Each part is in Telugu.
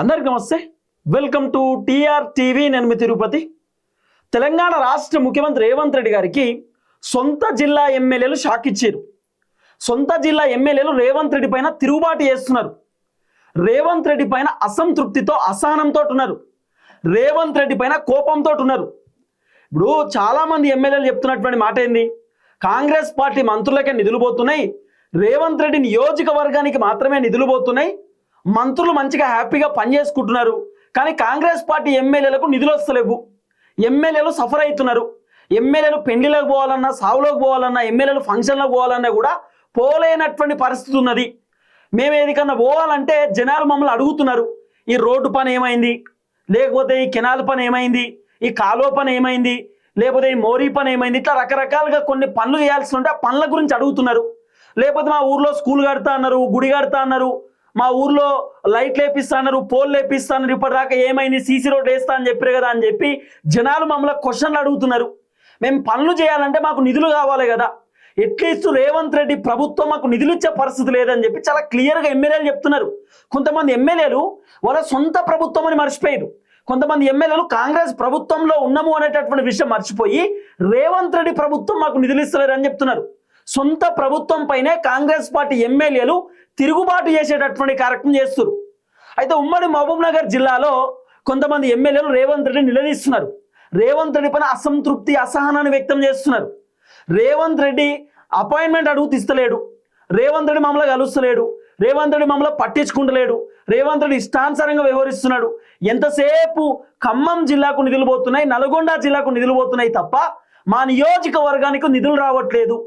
అందరికీ నమస్తే. Welcome to TR TV. నేను మీ తిరుపతి. తెలంగాణ రాష్ట్ర ముఖ్యమంత్రి రేవంత్ రెడ్డి గారికి సొంత జిల్లా ఎమ్మెల్యేలు షాక్ ఇచ్చారు. సొంత జిల్లా ఎమ్మెల్యేలు రేవంత్ రెడ్డి పైన తిరుగుబాటు చేస్తున్నారు. రేవంత్ రెడ్డి పైన అసంతృప్తితో అసహనంతో ఉన్నారు. రేవంత్ రెడ్డి పైన కోపంతో ఉన్నారు. ఇప్పుడు చాలామంది ఎమ్మెల్యేలు చెప్తున్నటువంటి మాట ఏంది, కాంగ్రెస్ పార్టీ మంత్రులకే నిధులు పోతున్నాయి, రేవంత్ రెడ్డి నియోజకవర్గానికి మాత్రమే నిధులు పోతున్నాయి, మంత్రులు మంచిగా హ్యాపీగా పనిచేసుకుంటున్నారు, కానీ కాంగ్రెస్ పార్టీ ఎమ్మెల్యేలకు నిధులు వస్తలేవు, ఎమ్మెల్యేలు సఫర్ అవుతున్నారు, ఎమ్మెల్యేలు పెళ్లిలకు పోవాలన్నా, సావులోకి పోవాలన్నా, ఎమ్మెల్యేలు ఫంక్షన్లకు పోవాలన్నా కూడా పోలేనటువంటి పరిస్థితి ఉన్నది. మేము ఏదికన్నా పోవాలంటే జనాలు మమ్మల్ని అడుగుతున్నారు, ఈ రోడ్డు పని ఏమైంది, లేకపోతే ఈ కెనాల్ పని ఏమైంది, ఈ కాలువ పని ఏమైంది, లేకపోతే ఈ మోరీ పని ఏమైంది, ఇట్లా రకరకాలుగా కొన్ని పనులు చేయాల్సి ఉంటే ఆ పనుల గురించి అడుగుతున్నారు. లేకపోతే మా ఊర్లో స్కూల్ కడతా అన్నారు, గుడి కడతా అన్నారు, మా ఊర్లో లైట్లు వేపిస్తా అన్నారు, పోల్ వేపిస్తా అన్నారు, ఇప్పటిదాకా ఏమైంది, సీసీ రోడ్ వేస్తా అని చెప్పారు కదా అని చెప్పి జనాలు మమ్మల్ని క్వశ్చన్లు అడుగుతున్నారు. మేము పనులు చేయాలంటే మాకు నిధులు కావాలి కదా, అట్లీస్ట్ రేవంత్ రెడ్డి ప్రభుత్వం మాకు నిధులు ఇచ్చే పరిస్థితి లేదని చెప్పి చాలా క్లియర్గా ఎమ్మెల్యేలు చెప్తున్నారు. కొంతమంది ఎమ్మెల్యేలు వాళ్ళ సొంత ప్రభుత్వం అని మర్చిపోయారు. కొంతమంది ఎమ్మెల్యేలు కాంగ్రెస్ ప్రభుత్వంలో ఉన్నాము అనేటటువంటి విషయం మర్చిపోయి రేవంత్ రెడ్డి ప్రభుత్వం మాకు నిధులు ఇస్తలేరు అని చెప్తున్నారు. సొంత ప్రభుత్వం పైనే కాంగ్రెస్ పార్టీ ఎమ్మెల్యేలు తిరుగుబాటు చేసేటటువంటి కార్యక్రమం చేస్తారు. అయితే ఉమ్మడి మహబూబ్ నగర్ జిల్లాలో కొంతమంది ఎమ్మెల్యేలు రేవంత్ రెడ్డిని నిలదీస్తున్నారు. రేవంత్ రెడ్డి పైన అసంతృప్తి అసహనాన్ని వ్యక్తం చేస్తున్నారు. రేవంత్ రెడ్డి అపాయింట్మెంట్ అడుగుతూ ఇస్తలేడు, రేవంత్ రెడ్డి మమ్మల్ని కలుస్తలేడు, రేవంత్ రెడ్డి మమ్మల్ని పట్టించుకుంటలేడు, రేవంత్ రెడ్డి ఇష్టానుసారంగా వ్యవహరిస్తున్నాడు. ఎంతసేపు ఖమ్మం జిల్లాకు నిధులు పోతున్నాయి, నల్గొండ జిల్లాకు నిధులు పోతున్నాయి తప్ప మా నియోజకవర్గానికి నిధులు రావట్లేదు.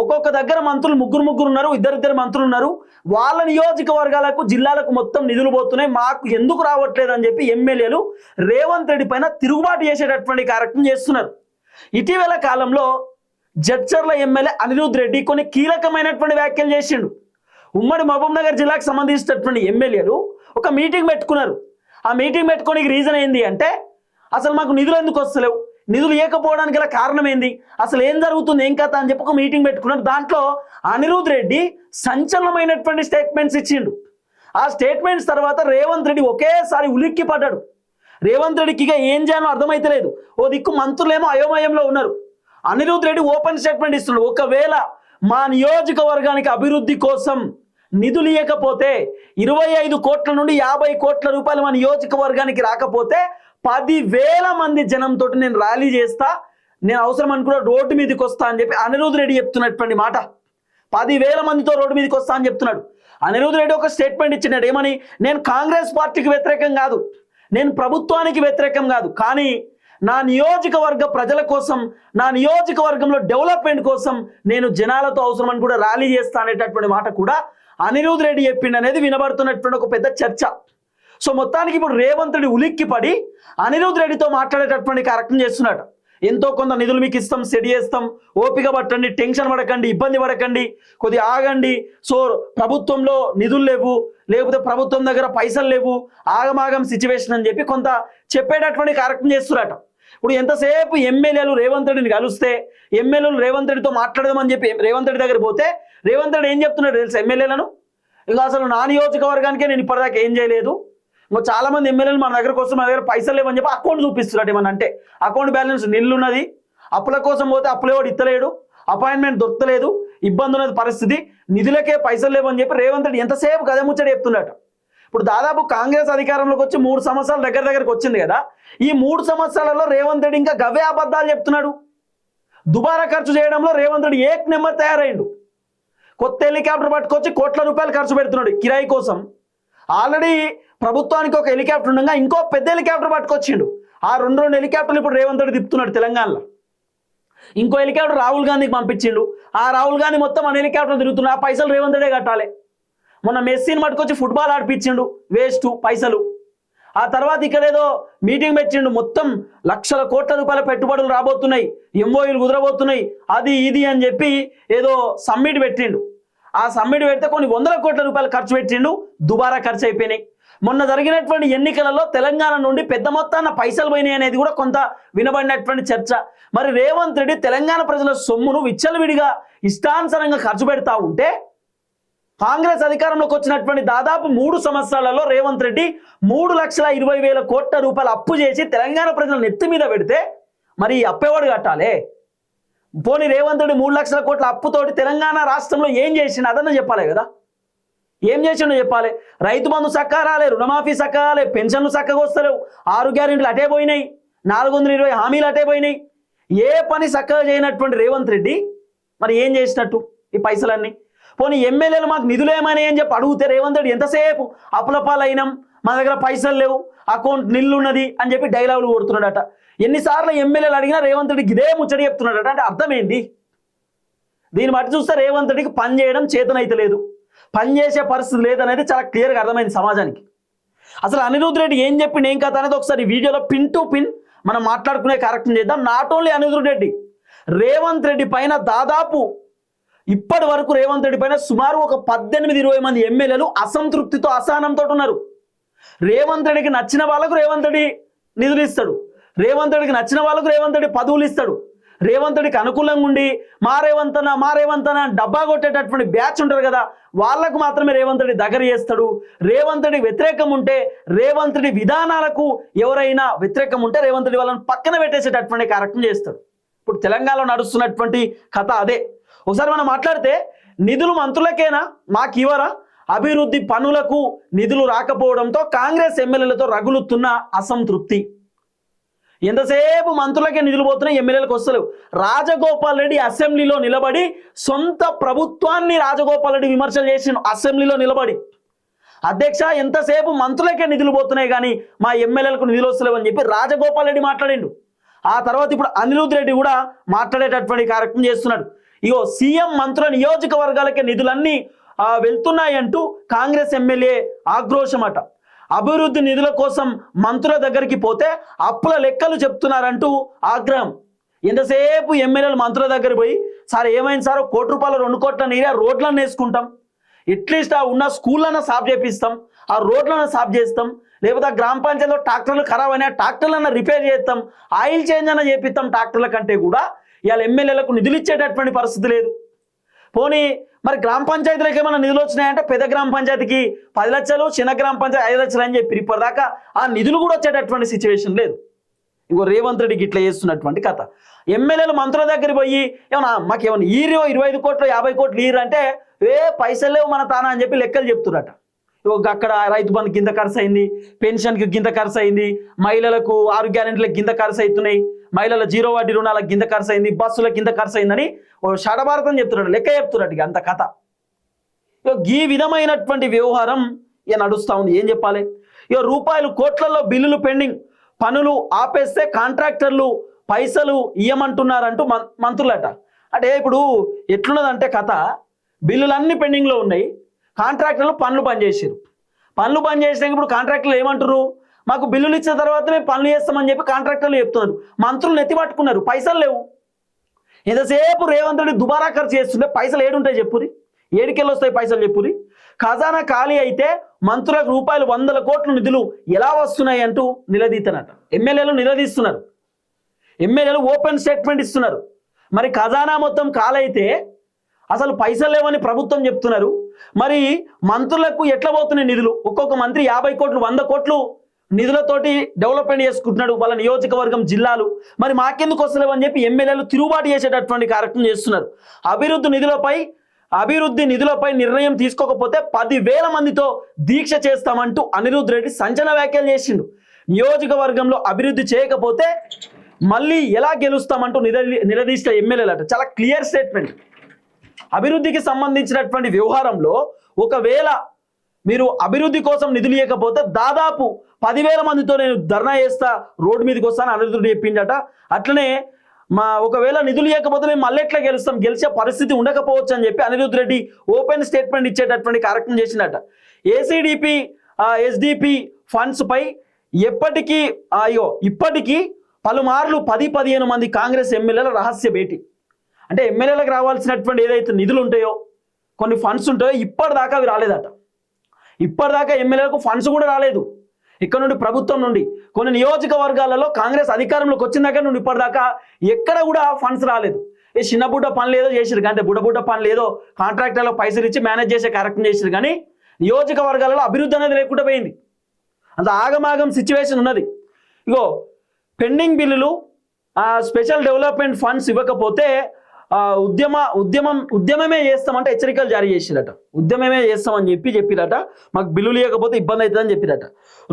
ఒక్కొక్క దగ్గర మంత్రులు ముగ్గురు ఉన్నారు, ఇద్దరు మంత్రులు ఉన్నారు, వాళ్ళ నియోజకవర్గాలకు జిల్లాలకు మొత్తం నిధులు పోతున్నాయి, మాకు ఎందుకు రావట్లేదు అని చెప్పి ఎమ్మెల్యేలు రేవంత్ రెడ్డి పైన తిరుగుబాటు చేసేటటువంటి కార్యక్రమం చేస్తున్నారు. ఇటీవల కాలంలో జడ్చర్ల ఎమ్మెల్యే అనిరుద్ రెడ్డి కొన్ని కీలకమైనటువంటి వ్యాఖ్యలు చేసిండు. ఉమ్మడి మహబూబ్ నగర్ జిల్లాకు సంబంధించినటువంటి ఎమ్మెల్యేలు ఒక మీటింగ్ పెట్టుకున్నారు. ఆ మీటింగ్ పెట్టుకోనికి రీజన్ ఏంది అంటే, అసలు మాకు నిధులు ఎందుకు వస్తలేవు, నిధులు ఇవ్వకపోవడానికి గల కారణం ఏంది, అసలు ఏం జరుగుతుంది, ఏం కథ అని చెప్పి ఒక మీటింగ్ పెట్టుకున్నారు. దాంట్లో అనిరుద్ రెడ్డి సంచలనమైనటువంటి స్టేట్మెంట్స్ ఇచ్చిండు. ఆ స్టేట్మెంట్స్ తర్వాత రేవంత్ రెడ్డి ఒకేసారి ఉలిక్కి పడ్డాడు. రేవంత్ రెడ్డికి ఇక ఏం చేయాలో అర్థమైతలేదు. ఓ దిక్కు మంత్రులేమో అయోమయంలో ఉన్నారు. అనిరుద్ రెడ్డి ఓపెన్ స్టేట్మెంట్ ఇస్తున్నాడు, ఒకవేళ మా నియోజకవర్గానికి అభివృద్ధి కోసం నిధులు ఇవ్వకపోతే 25 కోట్ల నుండి 50 కోట్ల రూపాయలు మా నియోజకవర్గానికి రాకపోతే 10,000 మంది జనంతో నేను ర్యాలీ చేస్తా, నేను అవసరం అనుకున్న రోడ్డు మీదకి వస్తా అని చెప్పి అనిరుద్ రెడ్డి చెప్తున్నటువంటి మాట. 10,000 మందితో రోడ్డు మీదకి వస్తా అని చెప్తున్నాడు. అనిరుద్ రెడ్డి ఒక స్టేట్మెంట్ ఇచ్చినాడు, ఏమని, నేను కాంగ్రెస్ పార్టీకి వ్యతిరేకం కాదు, నేను ప్రభుత్వానికి వ్యతిరేకం కాదు, కానీ నా నియోజకవర్గ ప్రజల కోసం, నా నియోజకవర్గంలో డెవలప్మెంట్ కోసం నేను జనాలతో అవసరం అని కూడా ర్యాలీ చేస్తా అనేటటువంటి మాట కూడా అనిరుద్ రెడ్డి చెప్పిండు అనేది వినబడుతున్నటువంటి ఒక పెద్ద చర్చ. సో మొత్తానికి ఇప్పుడు రేవంత్ రెడ్డి ఉలిక్కి పడి అనిరుద్ రెడ్డితో మాట్లాడేటటువంటి కార్యక్రమం చేస్తున్నాడు. ఎంతో కొంత నిధులు మీకు ఇస్తాం, సెట్ చేస్తాం, ఓపిక పట్టండి, టెన్షన్ పడకండి, ఇబ్బంది పడకండి, కొద్దిగా ఆగండి, సో ప్రభుత్వంలో నిధులు లేవు, లేకపోతే ప్రభుత్వం దగ్గర పైసలు లేవు, ఆగమాగం సిచ్యువేషన్ అని చెప్పి కొంత చెప్పేటటువంటి కార్యక్రమం చేస్తున్నారట. ఇప్పుడు ఎంతసేపు ఎమ్మెల్యేలు రేవంత్ రెడ్డిని కలిస్తే, ఎమ్మెల్యేలు రేవంత్ రెడ్డితో మాట్లాడదామని చెప్పి రేవంత్ రెడ్డి దగ్గర పోతే రేవంత్ రెడ్డి ఏం చెప్తున్నాడు తెలుసు ఎమ్మెల్యేలను, ఇంకా అసలు నా నియోజకవర్గానికే నేను ఇప్పటిదాకా ఏం చేయలేదు, ఇంకా చాలా మంది ఎమ్మెల్యేలు మన దగ్గరకు వస్తే మన దగ్గర పైసలు లేవని చెప్పి అకౌంట్ చూపిస్తున్నాడు. ఏమన్నా అంటే అకౌంట్ బ్యాలెన్స్ నిల్లున్నది, అప్పుల కోసం పోతే అప్పులేవాడు ఇత్తలేడు, అపాయింట్మెంట్ దొరకలేదు, ఇబ్బంది ఉన్నది పరిస్థితి, నిధులకే పైసలు లేవని చెప్పి రేవంత్ రెడ్డి ఎంతసేపు గదే ముచ్చట చెప్తున్నాడు. ఇప్పుడు దాదాపు కాంగ్రెస్ అధికారంలోకి వచ్చి 3 సంవత్సరాల దగ్గరకు వచ్చింది కదా, ఈ 3 సంవత్సరాలలో రేవంత్ రెడ్డి ఇంకా గవే అబద్ధాలు చెప్తున్నాడు. దుబారా ఖర్చు చేయడంలో రేవంత్ రెడ్డి ఏక్ నెంబర్ తయారైండు. కొత్త హెలికాప్టర్ పట్టుకొచ్చి కోట్ల రూపాయలు ఖర్చు పెడుతున్నాడు కిరాయి కోసం. ఆల్రెడీ ప్రభుత్వానికి ఒక హెలికాప్టర్ ఉండగా ఇంకో పెద్ద హెలికాప్టర్ పట్టుకొచ్చిండు. ఆ రెండు హెలికాప్టర్లు ఇప్పుడు రేవంత్ రెడ్డి తిప్పుతున్నాడు తెలంగాణలో. ఇంకో హెలికాప్టర్ రాహుల్ గాంధీకి పంపించిండు. ఆ రాహుల్ గాంధీ మొత్తం మన హెలికాప్టర్ తిరుగుతున్నాడు, ఆ పైసలు రేవంత్ రెడ్డి కట్టాలి. మొన్న మెస్సీని పట్టుకొచ్చి ఫుట్బాల్ ఆడిపించిండు, వేస్ట్ పైసలు. ఆ తర్వాత ఇక్కడ ఏదో మీటింగ్ పెట్టిండు, మొత్తం లక్షల కోట్ల రూపాయల పెట్టుబడులు రాబోతున్నాయి, ఎంఓయూలు కుదరబోతున్నాయి, అది ఇది అని చెప్పి ఏదో సమ్మిట్ పెట్టిండు. ఆ సమ్మిట్ పెడితే కొన్ని 100 కోట్ల రూపాయలు ఖర్చు పెట్టిండు, దుబారా ఖర్చు అయిపోయినాయి. మొన్న జరిగినటువంటి ఎన్నికలలో తెలంగాణ నుండి పెద్ద మొత్తాన పైసలు పోయినాయి అనేది కూడా కొంత వినబడినటువంటి చర్చ. మరి రేవంత్ రెడ్డి తెలంగాణ ప్రజల సొమ్మును విచ్చలవిడిగా ఇష్టానుసారంగా ఖర్చు పెడతా ఉంటే కాంగ్రెస్ అధికారంలోకి వచ్చినటువంటి దాదాపు 3 సంవత్సరాలలో రేవంత్ రెడ్డి 3,20,000 కోట్ల రూపాయలు అప్పు చేసి తెలంగాణ ప్రజల నెత్తి మీద పెడితే మరి అప్పెవాడు కట్టాలి. పోనీ రేవంత్ రెడ్డి 3 లక్షల కోట్ల అప్పుతోటి తెలంగాణ రాష్ట్రంలో ఏం చేసిండు అదన్నా చెప్పాలి కదా. ఏం చేసిండో చెప్పాలి. రైతు బంధు చక్కగా రాలే, రుణమాఫీ చక్కగా రాలే, పెన్షన్లు చక్కగా వస్తలేవు, 6 గ్యారెంటీలు అటే పోయినాయి, 420 హామీలు అటే పోయినాయి. ఏ పని చక్కగా చేయనటువంటి రేవంత్ రెడ్డి మరి ఏం చేసినట్టు ఈ పైసలన్నీ? పోనీ ఎమ్మెల్యేలు మాకు నిధులు ఏమైనా అని చెప్పి అడిగితే రేవంత్ రెడ్డి ఎంతసేపు అప్పులపాలైనాం, మా దగ్గర పైసలు లేవు, అకౌంట్ నిల్లున్నది అని చెప్పి డైలాగులు కొడుతున్నాడట. ఎన్నిసార్లు ఎమ్మెల్యేలు అడిగినా రేవంత్ రెడ్డికి ఇదే ముచ్చట చెప్తున్నాడట. అంటే అర్థం ఏంది? దీన్ని బట్టి చూస్తే రేవంత్ రెడ్డికి పని చేయడం చేతనైతే లేదు, పని చేసే పరిస్థితి లేదనేది చాలా క్లియర్గా అర్థమైంది సమాజానికి. అసలు అనిరుద్ధ్ రెడ్డి ఏం చెప్పిండు ఏం కథ అనేది ఒకసారి వీడియోలో పిన్ టు పిన్ మనం మాట్లాడుకునే కార్యక్రమం చేద్దాం. నాట్ ఓన్లీ అనిరుద్ధ్ రెడ్డి, రేవంత్ రెడ్డి పైన దాదాపు ఇప్పటి వరకు రేవంత్ రెడ్డి పైన సుమారు ఒక 18-20 మంది ఎమ్మెల్యేలు అసంతృప్తితో అసహనంతో ఉన్నారు. రేవంత్ రెడ్డికి నచ్చిన వాళ్ళకు రేవంత్ రెడ్డి నిధులు ఇస్తాడు, రేవంత్ రెడ్డికి నచ్చిన వాళ్ళకు రేవంత్ రెడ్డి పదవులు ఇస్తాడు. రేవంత్ రెడ్డికి అనుకూలంగా ఉండి మా రేవంత్ అన్న డబ్బా కొట్టేటటువంటి బ్యాచ్ ఉంటారు కదా, వాళ్లకు మాత్రమే రేవంత్ రెడ్డి దగ్గర చేస్తాడు. రేవంత్ రెడ్డి వ్యతిరేకం ఉంటే, రేవంత్ రెడ్డి విధానాలకు ఎవరైనా వ్యతిరేకం ఉంటే రేవంత్ రెడ్డి వాళ్ళని పక్కన పెట్టేసేటటువంటి కార్యక్రమం చేస్తాడు. ఇప్పుడు తెలంగాణలో నడుస్తున్నటువంటి కథ అదే. ఒకసారి మనం మాట్లాడితే నిధులు మంత్రులకేనా, మాకు ఇవ్వరా? అభివృద్ధి పనులకు నిధులు రాకపోవడంతో కాంగ్రెస్ ఎమ్మెల్యేలతో రగులుతున్న అసంతృప్తి. ఎంతసేపు మంత్రులకే నిధులు పోతున్నాయి, ఎమ్మెల్యేలకు వస్తలేవు. రాజగోపాల్ రెడ్డి అసెంబ్లీలో నిలబడి సొంత ప్రభుత్వాన్ని రాజగోపాల్ రెడ్డి విమర్శలు చేసిన అసెంబ్లీలో నిలబడి, అధ్యక్ష ఎంతసేపు మంత్రులకే నిధులు పోతున్నాయి కానీ మా ఎమ్మెల్యేలకు నిధులు వస్తలేవు అని చెప్పి రాజగోపాల్ రెడ్డి మాట్లాడిండు. ఆ తర్వాత ఇప్పుడు అనిరుద్ధ్ రెడ్డి కూడా మాట్లాడేటటువంటి కార్యక్రమం చేస్తున్నాడు. ఇగో సీఎం మంత్రుల నియోజకవర్గాలకే నిధులన్నీ వెళ్తున్నాయంటూ కాంగ్రెస్ ఎమ్మెల్యే ఆక్రోశమట. అభివృద్ధి నిధుల కోసం మంత్రుల దగ్గరికి పోతే అప్పుల లెక్కలు చెప్తున్నారంటూ ఆగ్రహం. ఎంతసేపు ఎమ్మెల్యేలు మంత్రుల దగ్గర పోయి సార్ ఏమైంది సార్, 1 కోటి రూపాయలు 2 కోట్ల నీరే రోడ్లను వేసుకుంటాం, అట్లీస్ట్ ఆ ఉన్న స్కూళ్ళను సాఫ్ చేపిస్తాం, ఆ రోడ్లను సాఫ్ చేస్తాం, లేకపోతే ఆ గ్రామ పంచాయతీలో ట్రాక్టర్లు ఖరాబ్ అయినా ట్రాక్టర్లను రిపేర్ చేస్తాం, ఆయిల్ చేంజ్ అన్న చేపిస్తాం ట్రాక్టర్ల కంటే కూడా ఇవాళ ఎమ్మెల్యేలకు నిధులు ఇచ్చేటటువంటి పరిస్థితి లేదు. పోనీ మరి గ్రామ పంచాయతీలకు ఏమైనా నిధులు వచ్చినాయంటే పెద్ద గ్రామ పంచాయతీకి 10 లక్షలు, చిన్న గ్రామ పంచాయతీ 5 లక్షలు అని చెప్పి ఇప్పటిదాకా ఆ నిధులు కూడా వచ్చేటటువంటి సిచ్యువేషన్ లేదు. ఇంకో రేవంత్ రెడ్డికి ఇట్లా చేస్తున్నటువంటి కథ. ఎమ్మెల్యేలు మంత్రుల దగ్గర పోయి ఏమన్నా మాకేమన్నా ఈరో 25 కోట్లు 50 కోట్లు ఈరు అంటే పైసలు లేవు మన తానా అని చెప్పి లెక్కలు చెప్తున్నట. అక్కడ రైతు బంధు కింద ఖర్చు అయింది, పెన్షన్కి గింత ఖర్చు అయింది, మహిళలకు 6 గ్యారెంటీలకు గింత ఖర్చు అవుతున్నాయి, మహిళల 0 వడ్డీ రుణాలకు గింత ఖర్చు అయింది, బస్సుల కింద ఖర్చు అయిందని షడభారతం చెప్తున్నాడు, లెక్క చెప్తున్నట్టు అంత కథ. ఈ విధమైనటువంటి వ్యవహారం ఇక నడుస్తూ ఉంది. ఏం చెప్పాలి? ఇక రూపాయలు కోట్లలో బిల్లులు పెండింగ్, పనులు ఆపేస్తే కాంట్రాక్టర్లు పైసలు ఇయ్యమంటున్నారంటూ మంత్రులట. అంటే ఇప్పుడు ఎట్లున్నదంటే కథ, బిల్లులన్నీ పెండింగ్లో ఉన్నాయి, కాంట్రాక్టర్లు పనులు బంద్ చేసారు. పనులు బంద్ చేసినాక ఇప్పుడు కాంట్రాక్టర్లు ఏమంటారు, మాకు బిల్లులు ఇచ్చిన తర్వాత మేము పనులు చేస్తామని చెప్పి కాంట్రాక్టర్లు చెప్తున్నారు. మంత్రులు నెత్తి పట్టుకున్నారు, పైసలు లేవు. ఎంతసేపు రేవంత్ రెడ్డి దుబారా ఖర్చు చేస్తుంటే పైసలు ఏడుంటాయి చెప్పురి, ఏడికెళ్ళి వస్తాయి పైసలు చెప్పురి. ఖజానా ఖాళీ అయితే మంత్రులకు రూపాయలు 100 కోట్ల నిధులు ఎలా వస్తున్నాయి అంటూ నిలదీతనట. ఎమ్మెల్యేలు నిలదీస్తున్నారు, ఎమ్మెల్యేలు ఓపెన్ స్టేట్మెంట్ ఇస్తున్నారు. మరి ఖజానా మొత్తం ఖాళీ అసలు పైసలు లేవని ప్రభుత్వం చెప్తున్నారు. మరి మంత్రులకు ఎట్లా పోతున్నాయి నిధులు? ఒక్కొక్క మంత్రి 50 కోట్లు 100 కోట్లు నిధులతోటి డెవలప్మెంట్ చేసుకుంటున్నాడు వాళ్ళ నియోజకవర్గం జిల్లాలు. మరి మాకెందుకు వస్తలేవు అని చెప్పి ఎమ్మెల్యేలు తిరుగుబాటు చేసేటటువంటి కార్యక్రమం చేస్తున్నారు. అభివృద్ధి నిధులపై నిర్ణయం తీసుకోకపోతే 10,000 మందితో దీక్ష చేస్తామంటూ అనిరుద్ధ్ రెడ్డి సంచలన వ్యాఖ్యలు చేసిండు. నియోజకవర్గంలో అభివృద్ధి చేయకపోతే మళ్ళీ ఎలా గెలుస్తామంటూ నిలదీసిన ఎమ్మెల్యేలట. చాలా క్లియర్ స్టేట్మెంట్. అభివృద్ధికి సంబంధించినటువంటి వ్యవహారంలో ఒకవేళ మీరు అభివృద్ధి కోసం నిధులు ఇవ్వకపోతే దాదాపు 10,000 మందితో నేను ధర్నా చేస్తా, రోడ్డు మీదకి వస్తాను అనిరుద్ధుడు చెప్పిండట. అట్లనే ఒకవేళ నిధులు ఇవ్వకపోతే మేము మళ్ళీ ఎట్లా గెలుస్తాం, గెలిచే పరిస్థితి ఉండకపోవచ్చు అని చెప్పి అనిరుద్ధ్ రెడ్డి ఓపెన్ స్టేట్మెంట్ ఇచ్చేటటువంటి కార్యక్రమం చేసిందట. ఏసీడీపీ ఎస్డిపి ఫండ్స్ పై ఇప్పటికీ పలుమార్లు 10-15 మంది కాంగ్రెస్ ఎమ్మెల్యేల రహస్య భేటీ. అంటే ఎమ్మెల్యేలకు రావాల్సినటువంటి ఏదైతే నిధులు ఉంటాయో, కొన్ని ఫండ్స్ ఉంటాయో ఇప్పటిదాకా అవి రాలేదట. ఇప్పటిదాకా ఎమ్మెల్యేలకు ఫండ్స్ కూడా రాలేదు. ఇక్కడ నుండి ప్రభుత్వం నుండి కొన్ని నియోజకవర్గాలలో కాంగ్రెస్ అధికారంలోకి వచ్చిన దగ్గర నుండి ఇప్పటిదాకా ఎక్కడ కూడా ఫండ్స్ రాలేదు. ఈ చిన్న బుడ్డ పనులు ఏదో చేసిరు కానీ బుడ్డ పనులు ఏదో కాంట్రాక్టర్లో పైసలు ఇచ్చి మేనేజ్ చేసే కార్యక్రమం చేసిరు కానీ నియోజకవర్గాలలో అభివృద్ధి అనేది లేకుండా పోయింది. అంత ఆగమాగం సిచ్యువేషన్ ఉన్నది. ఇగో పెండింగ్ బిల్లులు స్పెషల్ డెవలప్మెంట్ ఫండ్స్ ఇవ్వకపోతే ఉద్యమమే చేస్తామంటే హెచ్చరికలు జారీ చేసిరట. ఉద్యమమే చేస్తామని చెప్పిరట. మాకు బిల్లులు ఇవ్వకపోతే ఇబ్బంది అవుతుందని చెప్పిరట.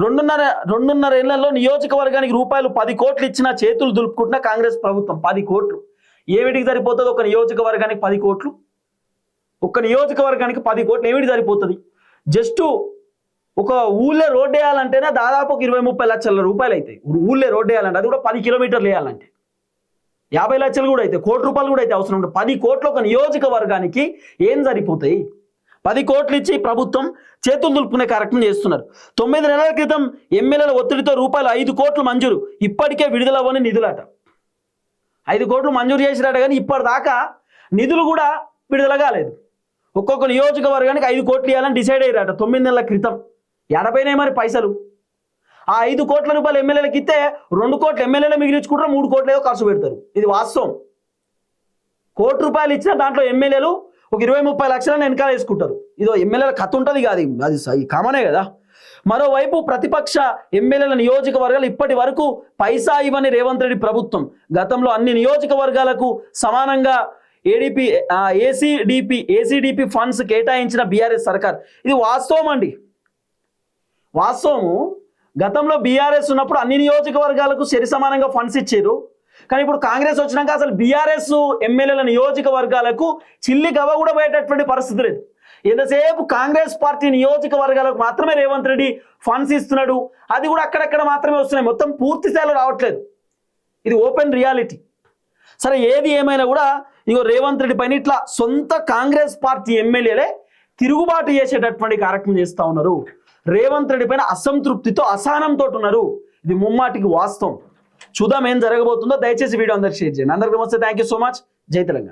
2.5 ఏళ్లలో నియోజకవర్గానికి రూపాయలు 10 కోట్లు ఇచ్చినా చేతులు దులుపుకుంటున్న కాంగ్రెస్ ప్రభుత్వం. 10 కోట్లు ఏమిటికి సరిపోతుంది? ఒక నియోజకవర్గానికి 10 కోట్లు, ఒక్క నియోజకవర్గానికి 10 కోట్లు ఏమిటి సరిపోతుంది? జస్ట్ ఒక ఊళ్ళో రోడ్డు వేయాలంటేనే దాదాపు ఒక 20-30 లక్షల రూపాయలు అవుతాయి. ఊళ్ళో రోడ్డు వేయాలంటే అది కూడా 10 కిలోమీటర్లు వేయాలంటే 50 లక్షలు కూడా అయితే, కోటి రూపాయలు కూడా అయితే అవసరం ఉంటుంది. 10 కోట్లు ఒక నియోజకవర్గానికి ఏం సరిపోతాయి? 10 కోట్లు ఇచ్చి ప్రభుత్వం చేతులు దులుపుకునే కార్యక్రమం చేస్తున్నారు. 9 నెలల క్రితం ఎమ్మెల్యేల ఒత్తిడితో రూపాయలు 5 కోట్లు మంజూరు, ఇప్పటికే విడుదలవ్వని నిధులట. 5 కోట్లు మంజూరు చేసిరట కానీ ఇప్పటిదాకా నిధులు కూడా విడుదల కాలేదు. ఒక్కొక్క నియోజకవర్గానికి 5 కోట్లు ఇవ్వాలని డిసైడ్ అయ్యారట 9 నెలల క్రితం. ఎడపోయినాయి మరి పైసలు. ఆ 5 కోట్ల రూపాయలు ఎమ్మెల్యేలకు ఇస్తే 2 కోట్లు ఎమ్మెల్యేలు మిగిలించుకుంటారు, 3 కోట్లు ఏదో ఖర్చు పెడతారు. ఇది వాస్తవం. ₹1 ఇచ్చినా దాంట్లో ఎమ్మెల్యేలు ఒక 20-30 లక్షలను వెనకాల వేసుకుంటారు. ఇదో ఎమ్మెల్యేల కథ ఉంటుంది కాదు, అది కామనే కదా. మరోవైపు ప్రతిపక్ష ఎమ్మెల్యేల నియోజకవర్గాలు ఇప్పటి వరకు పైసా ఇవ్వని రేవంత్ రెడ్డి ప్రభుత్వం. గతంలో అన్ని నియోజకవర్గాలకు సమానంగా ఏసీడీపీ ఫండ్స్ కేటాయించిన బీఆర్ఎస్ సర్కార్. ఇది వాస్తవం అండి, వాస్తవము. గతంలో బీఆర్ఎస్ ఉన్నప్పుడు అన్ని నియోజకవర్గాలకు సరి సమానంగా ఫండ్స్ ఇచ్చారు. కానీ ఇప్పుడు కాంగ్రెస్ వచ్చినాక అసలు బీఆర్ఎస్ ఎమ్మెల్యేల నియోజకవర్గాలకు చిల్లి గవ కూడా పోయేటటువంటి పరిస్థితి లేదు. ఎంతసేపు కాంగ్రెస్ పార్టీ నియోజకవర్గాలకు మాత్రమే రేవంత్ రెడ్డి ఫండ్స్ ఇస్తున్నాడు. అది కూడా అక్కడక్కడ మాత్రమే వస్తున్నాయి, మొత్తం పూర్తి స్థాయిలో రావట్లేదు. ఇది ఓపెన్ రియాలిటీ. సరే, ఏది ఏమైనా కూడా ఇగో రేవంత్ రెడ్డి పైన ఇట్లా సొంత కాంగ్రెస్ పార్టీ ఎమ్మెల్యేలే తిరుగుబాటు చేసేటటువంటి కార్యక్రమం చేస్తూ ఉన్నారు. రేవంత్ రెడ్డి పైన అసంతృప్తితో అసహనంతో ఉన్నారు. ఇది ముమ్మాటికి వాస్తవం. చూద్దాం ఏం జరగబోతుందో. దయచేసి వీడియో అందరికి షేర్ చేయండి. అందరికీ నమస్తే, థ్యాంక్ యూ సో మచ్. జై తెలంగాణ.